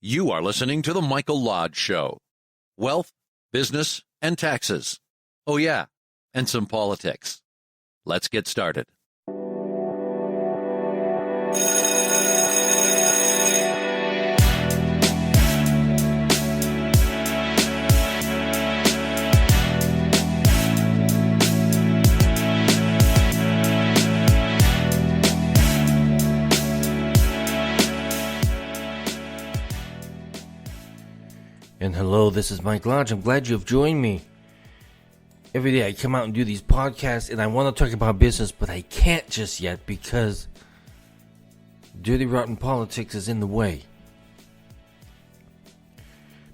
You are listening to The Michael Lodge Show. Wealth, business, and taxes. Oh, yeah, and some politics. Let's get started. And hello, this is Mike Lodge. I'm glad you've joined me. Every day I come out and do these podcasts and I want to talk about business, but I can't just yet because dirty, rotten politics is in the way.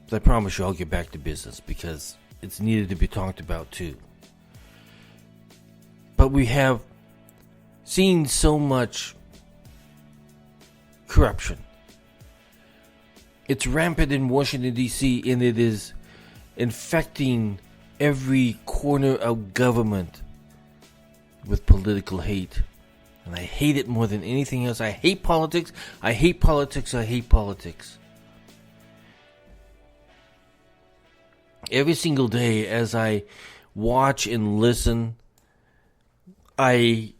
But I promise you I'll get back to business because it's needed to be talked about too. But we have seen so much corruption. It's rampant in Washington, D.C., and it is infecting every corner of government with political hate. And I hate it more than anything else. I hate politics. I hate politics. I hate politics. Every single day as I watch and listen, I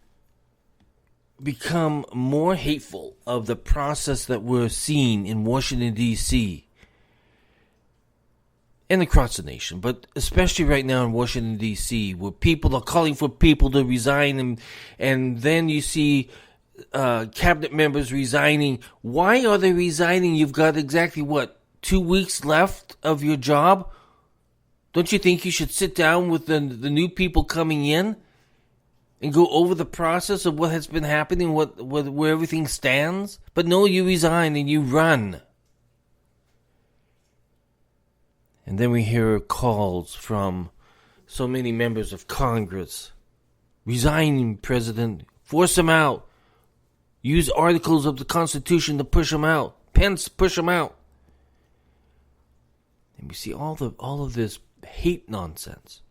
become more hateful of the process that we're seeing in Washington, D.C. and across the nation, but especially right now in Washington, D.C., where people are calling for people to resign, and then you see cabinet members resigning. Why are they resigning? You've got exactly, 2 weeks left of your job? Don't you think you should sit down with the new people coming in and go over the process of what has been happening, where everything stands? But no, you resign and you run. And then we hear calls from so many members of Congress. Resign, President. Force them out. Use articles of the Constitution to push them out. Pence, push them out. And we see all of this hate nonsense.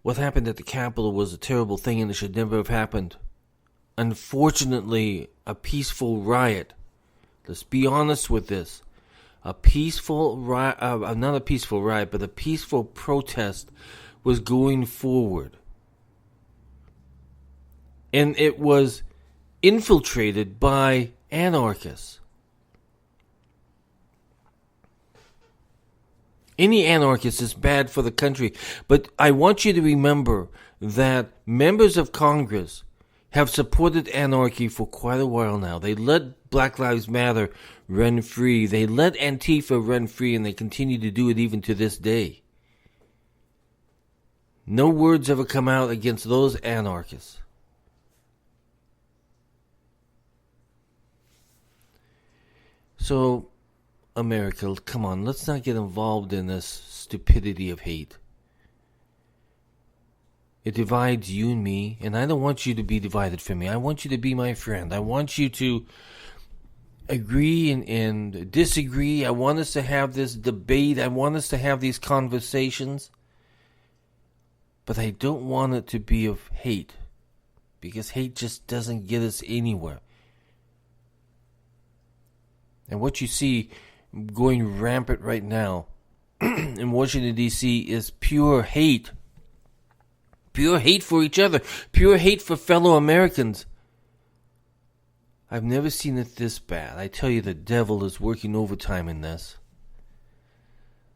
What happened at the Capitol was a terrible thing and it should never have happened. Unfortunately, a peaceful riot. Let's be honest with this. Not a peaceful riot, but a peaceful protest was going forward. And it was infiltrated by anarchists. Any anarchist is bad for the country. But I want you to remember that members of Congress have supported anarchy for quite a while now. They let Black Lives Matter run free. They let Antifa run free, and they continue to do it even to this day. No words ever come out against those anarchists. So, America, come on, let's not get involved in this stupidity of hate. It divides you and me, and I don't want you to be divided from me. I want you to be my friend. I want you to agree and disagree. I want us to have this debate. I want us to have these conversations. But I don't want it to be of hate, because hate just doesn't get us anywhere. And what you see going rampant right now in Washington, D.C. is pure hate. Pure hate for each other. Pure hate for fellow Americans. I've never seen it this bad. I tell you, the devil is working overtime in this.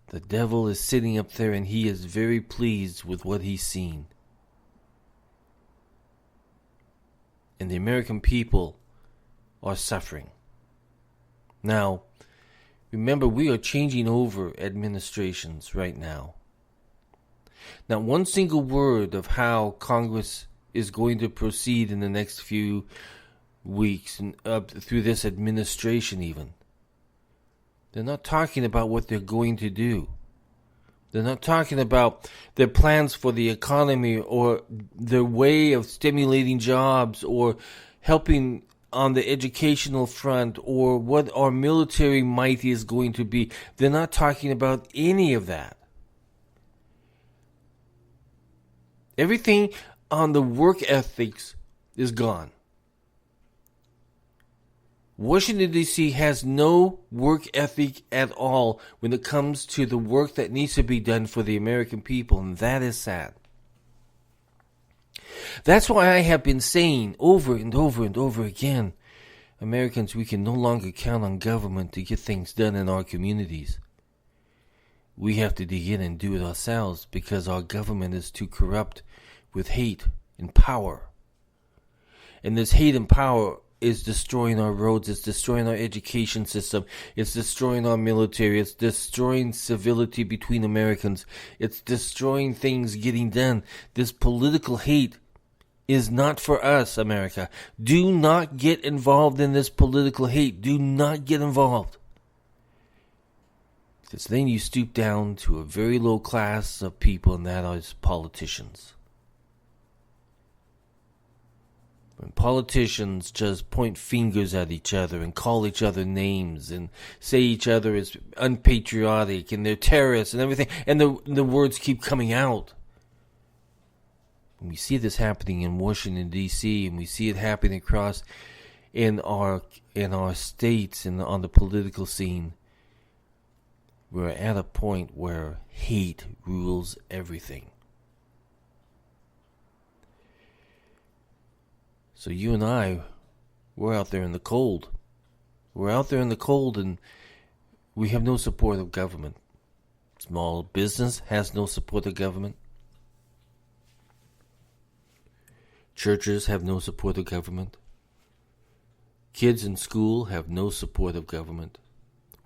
The devil is sitting up there and he is very pleased with what he's seen. And the American people are suffering. Now, remember, we are changing over administrations right now. Not one single word of how Congress is going to proceed in the next few weeks and up through this administration even. They're not talking about what they're going to do. They're not talking about their plans for the economy or their way of stimulating jobs or helping on the educational front or what our military might is going to be. They're not talking about any of that. Everything on the work ethics is gone. Washington, D.C. has no work ethic at all when it comes to the work that needs to be done for the American people, and that is sad. That's why I have been saying over and over and over again, Americans, we can no longer count on government to get things done in our communities. We have to dig in and do it ourselves because our government is too corrupt with hate and power. And this hate and power is destroying our roads, it's destroying our education system, it's destroying our military, it's destroying civility between Americans, it's destroying things getting done. This political hate is not for us, America. Do not get involved in this political hate. Do not get involved. Because then you stoop down to a very low class of people, and that is politicians. When politicians just point fingers at each other and call each other names and say each other is unpatriotic and they're terrorists and everything, and the words keep coming out. And we see this happening in Washington, D.C., and we see it happening across in our states and on the political scene. We're at a point where hate rules everything. So you and I, we're out there in the cold. We're out there in the cold, and we have no support of government. Small business has no support of government. Churches have no support of government. Kids in school have no support of government.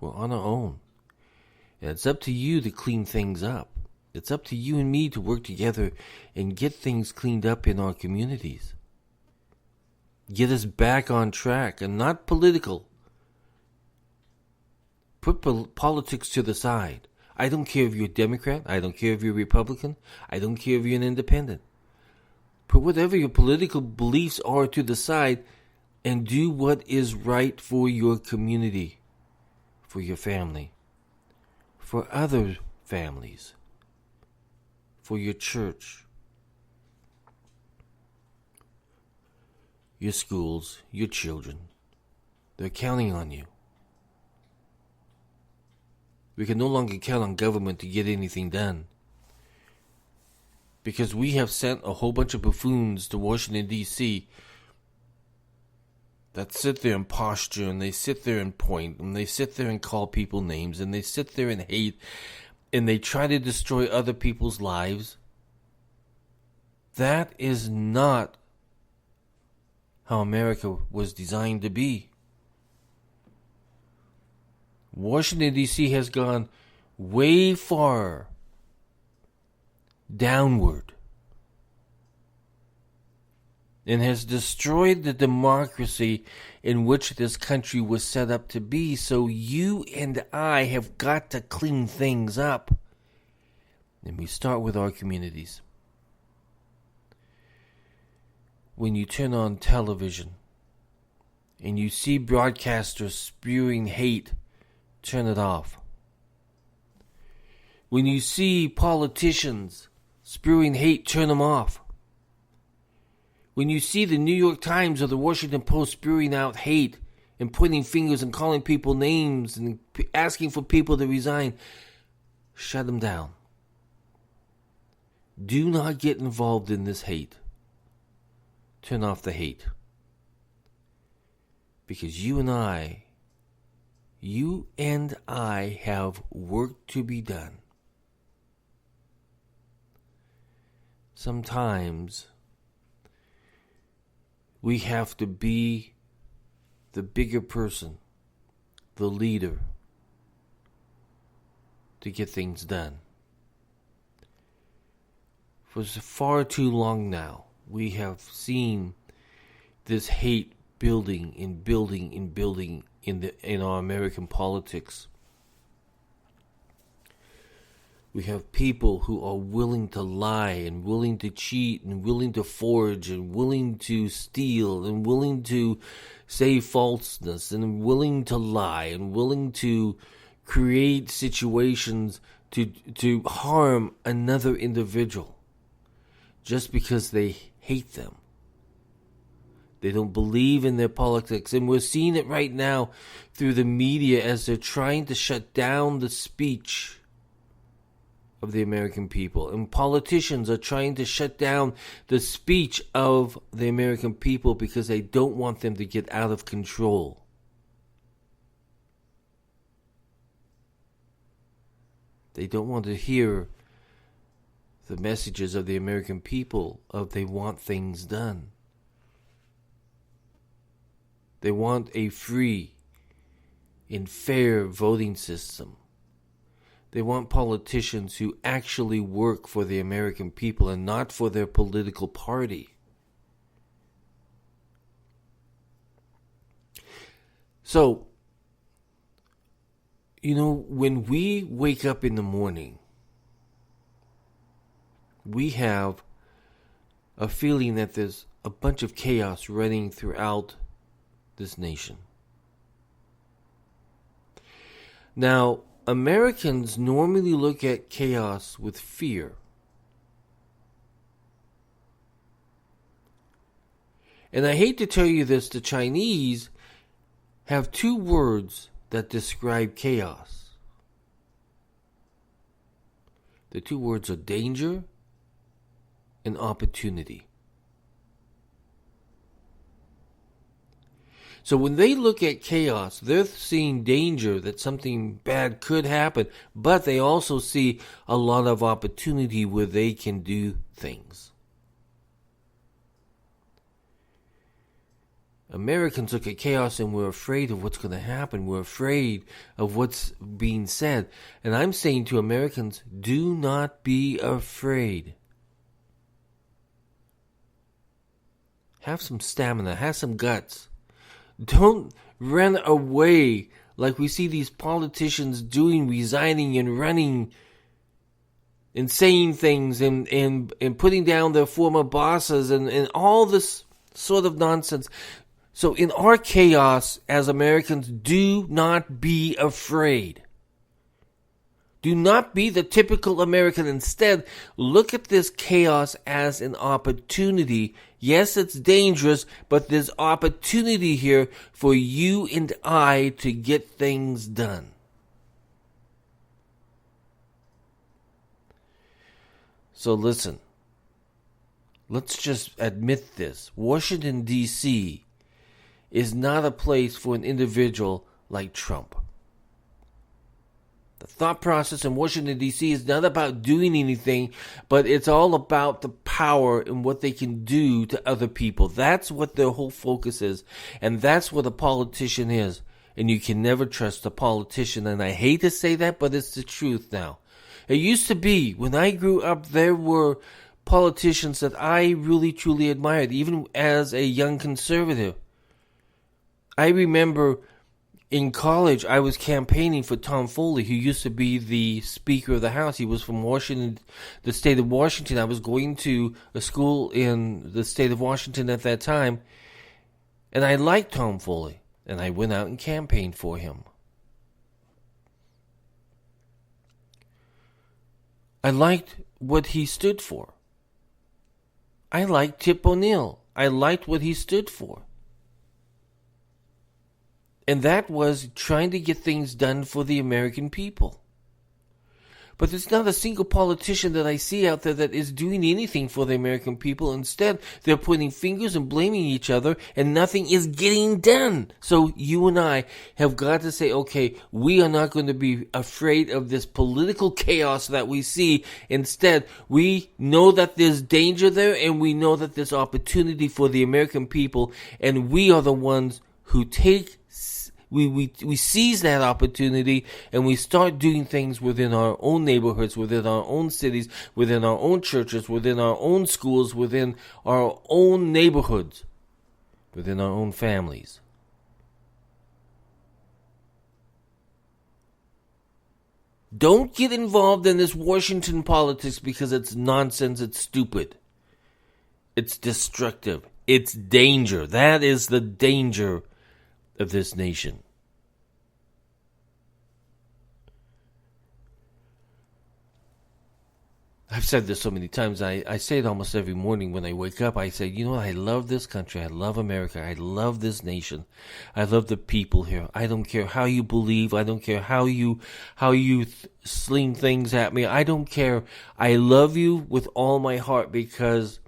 We're on our own. And it's up to you to clean things up. It's up to you and me to work together and get things cleaned up in our communities. Get us back on track, and not political. Put politics to the side. I don't care if you're a Democrat. I don't care if you're a Republican. I don't care if you're an independent. Put whatever your political beliefs are to the side and do what is right for your community, for your family, for other families, for your church, your schools, your children. They're counting on you. We can no longer count on government to get anything done, because we have sent a whole bunch of buffoons to Washington, D.C. that sit there and posture, and they sit there and point, and they sit there and call people names, and they sit there and hate, and they try to destroy other people's lives. That is not how America was designed to be. Washington, D.C. has gone way far downward and has destroyed the democracy in which this country was set up to be. So you and I have got to clean things up. And we start with our communities. When you turn on television and you see broadcasters spewing hate, turn it off. When you see politicians spewing hate, turn them off. When you see the New York Times or the Washington Post spewing out hate and pointing fingers and calling people names and asking for people to resign, shut them down. Do not get involved in this hate. Turn off the hate. Because you and I have work to be done. Sometimes we have to be the bigger person, the leader, to get things done. For far too long now, we have seen this hate building and building and building in our American politics. We have people who are willing to lie and willing to cheat and willing to forge and willing to steal and willing to say falseness and willing to lie and willing to create situations to harm another individual just because they hate them, They don't believe in their politics. And we're seeing it right now through the media as they're trying to shut down the speech of the American people. And politicians are trying to shut down the speech of the American people because they don't want them to get out of control. They don't want to hear the messages of the American people of they want things done. They want a free and fair voting system. They want politicians who actually work for the American people and not for their political party. So, when we wake up in the morning, we have a feeling that there's a bunch of chaos running throughout this nation. Now, Americans normally look at chaos with fear. And I hate to tell you this, the Chinese have two words that describe chaos. The two words are danger and opportunity. So when they look at chaos, they're seeing danger that something bad could happen, but they also see a lot of opportunity where they can do things. Americans look at chaos and we're afraid of what's going to happen. We're afraid of what's being said. And I'm saying to Americans, do not be afraid. Have some stamina. Have some guts. Don't run away like we see these politicians doing, resigning and running and saying things and putting down their former bosses and all this sort of nonsense. So in our chaos as Americans, do not be afraid. Do not be the typical American. Instead, look at this chaos as an opportunity. Yes, it's dangerous, but there's opportunity here for you and I to get things done. So listen, let's just admit this. Washington, D.C. is not a place for an individual like Trump. The thought process in Washington, D.C. is not about doing anything, but it's all about the power and what they can do to other people. That's what their whole focus is, and that's what a politician is. And you can never trust a politician, and I hate to say that, but it's the truth now. It used to be, when I grew up, there were politicians that I really, truly admired, even as a young conservative. I remember in college, I was campaigning for Tom Foley, who used to be the Speaker of the House. He was from Washington, the state of Washington. I was going to a school in the state of Washington at that time, and I liked Tom Foley, and I went out and campaigned for him. I liked what he stood for. I liked Tip O'Neill. I liked what he stood for. And that was trying to get things done for the American people. But there's not a single politician that I see out there that is doing anything for the American people. Instead, they're pointing fingers and blaming each other, and nothing is getting done. So you and I have got to say, okay, we are not going to be afraid of this political chaos that we see. Instead, we know that there's danger there, and we know that there's opportunity for the American people, and we are the ones who we seize that opportunity, and we start doing things within our own neighborhoods, within our own cities, within our own churches, within our own schools, within our own neighborhoods, within our own families. Don't get involved in this Washington politics because it's nonsense, it's stupid. It's destructive. It's danger. That is the danger of this nation. I've said this so many times. I say it almost every morning when I wake up. I say, you know what? I love this country. I love America. I love this nation. I love the people here. I don't care how you believe. I don't care how you sling things at me. I don't care. I love you with all my heart because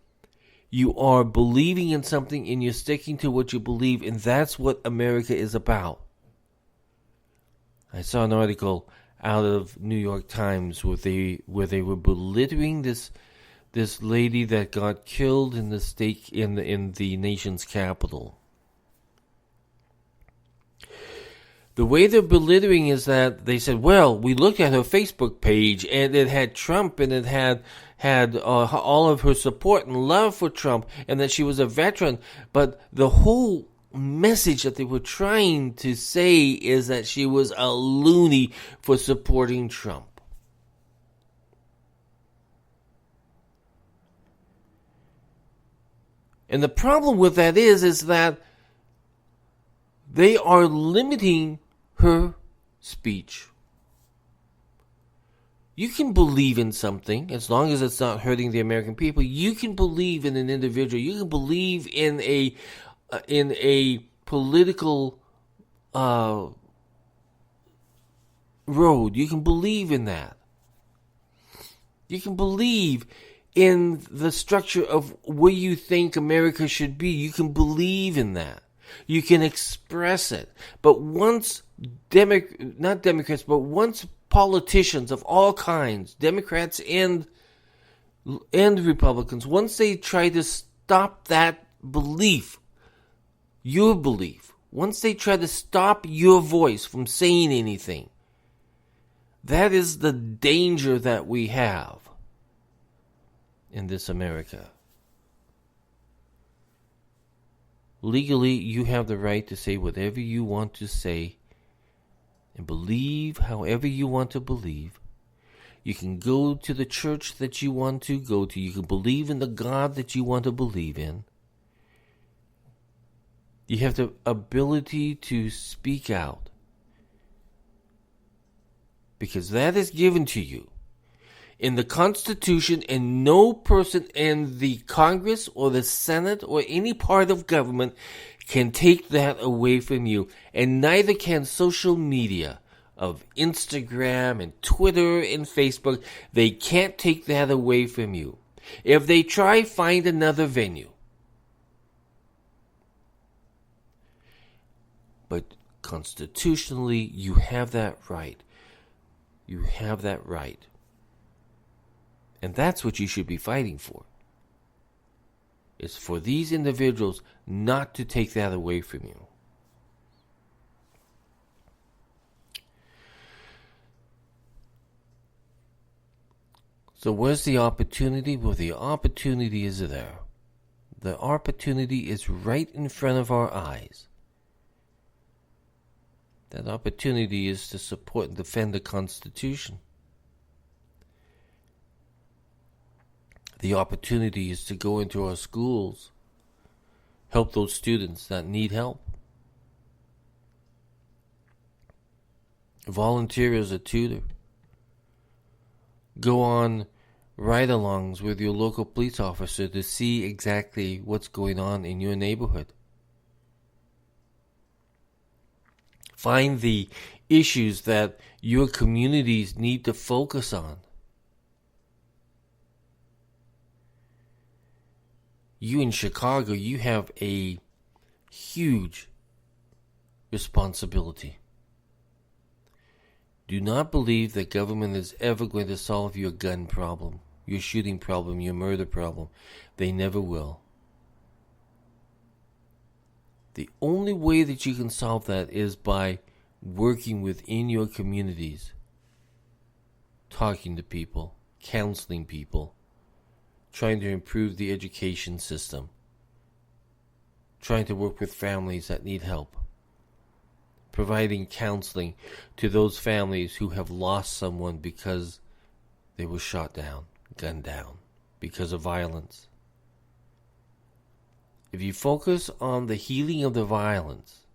you are believing in something and you're sticking to what you believe, and that's what America is about. I saw an article out of New York Times where they were belittling this lady that got killed in the state in the nation's capital. The way they're belittling is that they said, well, we looked at her Facebook page and it had Trump and it had all of her support and love for Trump and that she was a veteran, but the whole message that they were trying to say is that she was a loony for supporting Trump. And the problem with that is that they are limiting her speech. You can believe in something as long as it's not hurting the American people. You can believe in an individual. You can believe in a political road. You can believe in that. You can believe in the structure of where you think America should be. You can believe in that. You can express it. But once once politicians of all kinds, Democrats and Republicans, once they try to stop that belief, your belief, once they try to stop your voice from saying anything, that is the danger that we have in this America. Legally, you have the right to say whatever you want to say and believe however you want to believe. You can go to the church that you want to go to. You can believe in the God that you want to believe in. You have the ability to speak out because that is given to you in the Constitution, and no person in the Congress or the Senate or any part of government can take that away from you. And neither can social media of Instagram and Twitter and Facebook. They can't take that away from you. If they try, find another venue. But constitutionally, you have that right. You have that right. And that's what you should be fighting for. It's for these individuals not to take that away from you. So where's the opportunity? Well, the opportunity is there. The opportunity is right in front of our eyes. That opportunity is to support and defend the Constitution. The opportunity is to go into our schools, help those students that need help. Volunteer as a tutor. Go on ride-alongs with your local police officer to see exactly what's going on in your neighborhood. Find the issues that your communities need to focus on. You in Chicago, you have a huge responsibility. Do not believe that government is ever going to solve your gun problem, your shooting problem, your murder problem. They never will. The only way that you can solve that is by working within your communities, talking to people, counseling people, trying to improve the education system, trying to work with families that need help, providing counseling to those families who have lost someone because they were shot down, gunned down, because of violence. If you focus on the healing of the violence,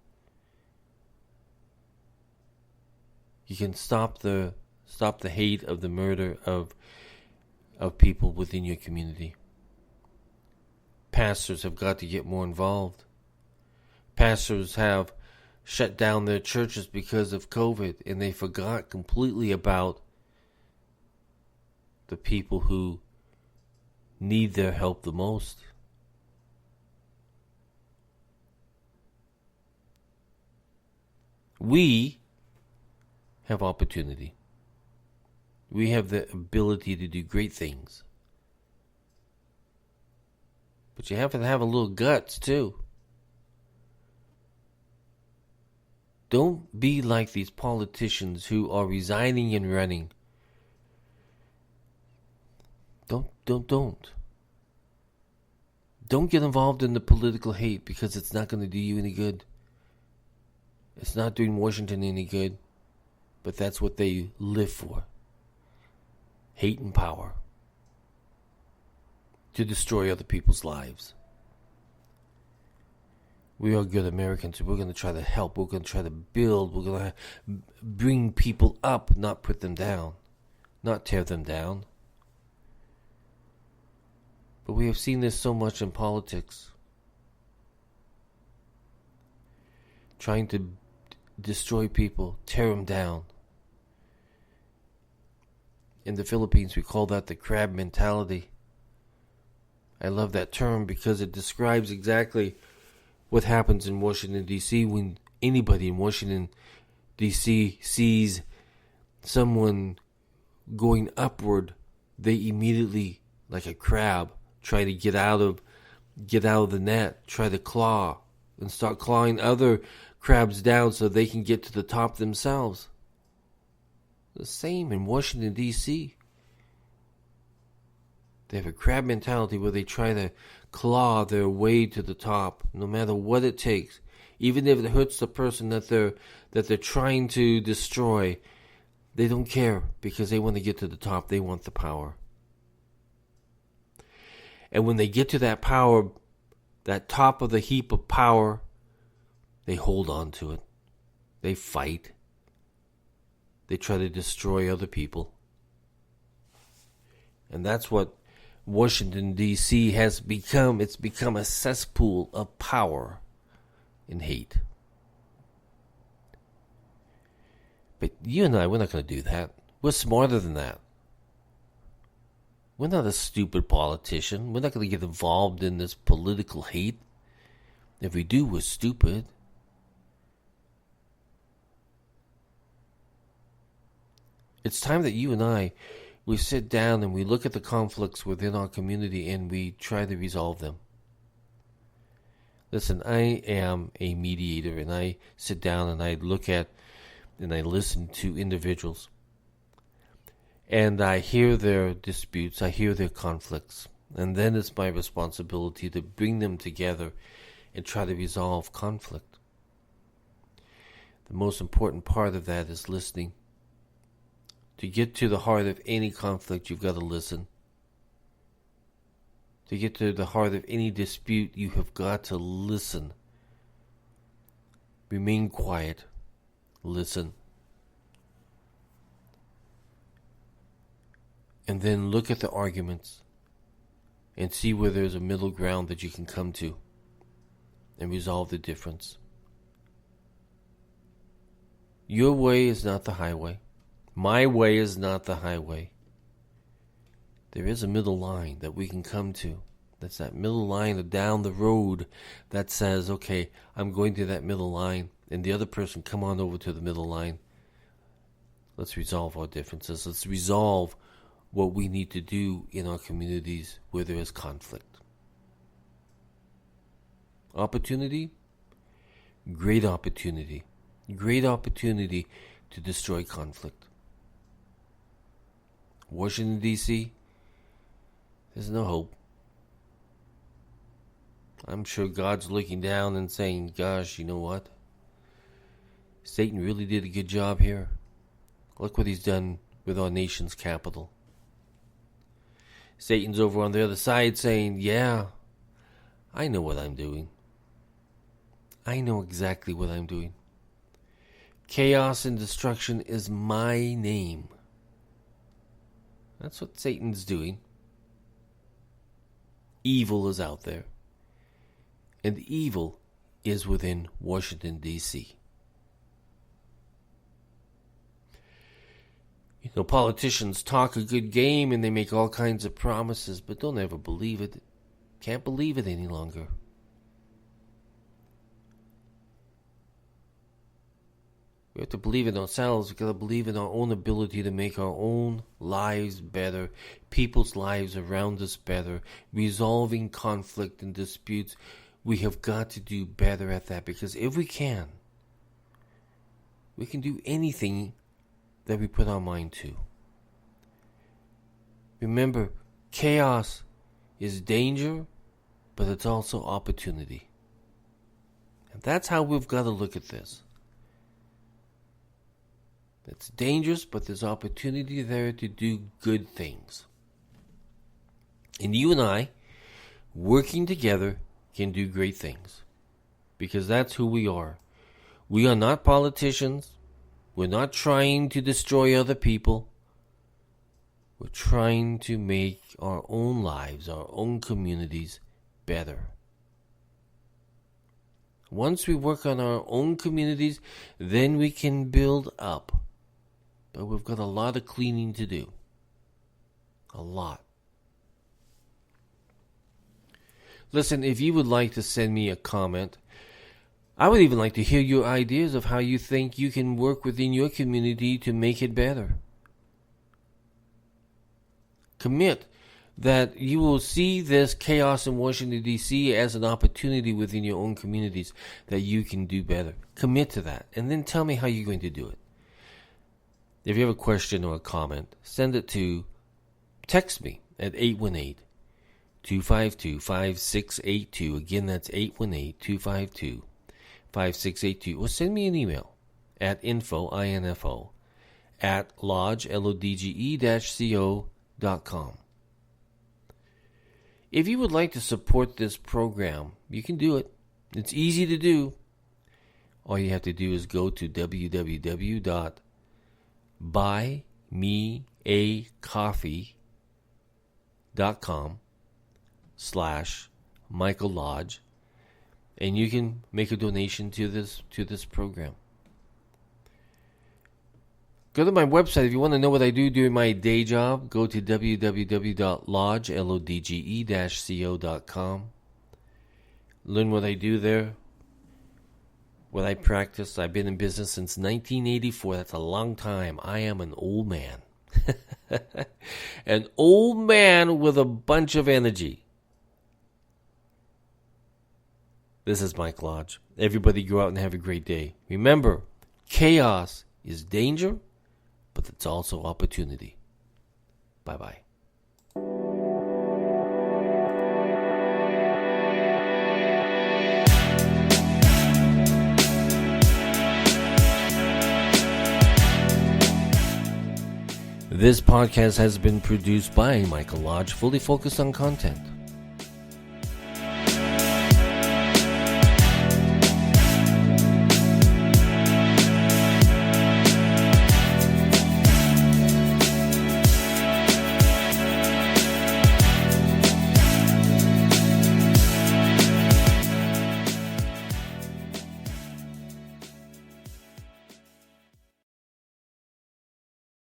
you can stop the hate of the murder of of people within your community. Pastors have got to get more involved. Pastors have shut down their churches because of COVID, and they forgot completely about the people who need their help the most. We have opportunity. We have the ability to do great things. But you have to have a little guts too. Don't be like these politicians who are resigning and running. Don't. Don't get involved in the political hate, because it's not going to do you any good. It's not doing Washington any good, but that's what they live for. Hate and power. To destroy other people's lives. We are good Americans. We're going to try to help. We're going to try to build. We're going to bring people up, not put them down. Not tear them down. But we have seen this so much in politics. Trying to destroy people, tear them down. In the Philippines, we call that the crab mentality. I love that term because it describes exactly what happens in Washington, D.C. when anybody in Washington, D.C. sees someone going upward. They immediately, like a crab, try to get out of the net, try to claw, and start clawing other crabs down so they can get to the top themselves. The same in Washington, D.C. They have a crab mentality where they try to claw their way to the top, no matter what it takes. Even if it hurts the person that they're trying to destroy, they don't care, because they want to get to the top. They want the power. And when they get to that power, that top of the heap of power, they hold on to it. They fight. They try to destroy other people. And that's what Washington, D.C. has become. It's become a cesspool of power and hate. But you and I, we're not going to do that. We're smarter than that. We're not a stupid politician. We're not going to get involved in this political hate. If we do, we're stupid. It's time that you and I, we sit down and we look at the conflicts within our community and we try to resolve them. Listen, I am a mediator, and I sit down and I look at and I listen to individuals. And I hear their disputes, I hear their conflicts. And then it's my responsibility to bring them together and try to resolve conflict. The most important part of that is listening. To get to the heart of any conflict, you've got to listen. To get to the heart of any dispute, you have got to listen. Remain quiet. Listen. And then look at the arguments and see where there's a middle ground that you can come to and resolve the difference. Your way is not the highway. My way is not the highway. There is a middle line that we can come to. That's that middle line down the road that says, okay, I'm going to that middle line, and the other person, come on over to the middle line. Let's resolve our differences. Let's resolve what we need to do in our communities where there is conflict. Opportunity? Great opportunity. Great opportunity to destroy conflict. Washington, D.C., there's no hope. I'm sure God's looking down and saying, gosh, you know what? Satan really did a good job here. Look what he's done with our nation's capital. Satan's over on the other side saying, yeah, I know what I'm doing. I know exactly what I'm doing. Chaos and destruction is my name. That's what Satan's doing. Evil is out there. And evil is within Washington, D.C. You know, politicians talk a good game and they make all kinds of promises, but don't ever believe it. Can't believe it any longer. We have to believe in ourselves. We've got to believe in our own ability to make our own lives better, people's lives around us better, resolving conflict and disputes. We have got to do better at that, because if we can do anything that we put our mind to. Remember, chaos is danger, but it's also opportunity. And that's how we've got to look at this. It's dangerous, but there's opportunity there to do good things. And you and I, working together, can do great things. Because that's who we are. We are not politicians. We're not trying to destroy other people. We're trying to make our own lives, our own communities better. Once we work on our own communities, then we can build up. But we've got a lot of cleaning to do. A lot. Listen, if you would like to send me a comment, I would even like to hear your ideas of how you think you can work within your community to make it better. Commit that you will see this chaos in Washington, D.C. as an opportunity within your own communities that you can do better. Commit to that, and then tell me how you're going to do it. If you have a question or a comment, text me at 818-252-5682. Again, that's 818-252-5682. Or send me an email at info, at lodge-co.com. If you would like to support this program, you can do it. It's easy to do. All you have to do is go to buymeacoffee.com/Michael Lodge, and you can make a donation to this program. Go to my website if you want to know what I do during my day job. Go to www.lodge-co.com. Learn what I do there, what I practice. I've been in business since 1984. That's a long time. I am an old man. An old man with a bunch of energy. This is Mike Lodge. Everybody go out and have a great day. Remember, chaos is danger, but it's also opportunity. Bye-bye. This podcast has been produced by Michael Lodge, fully focused on content.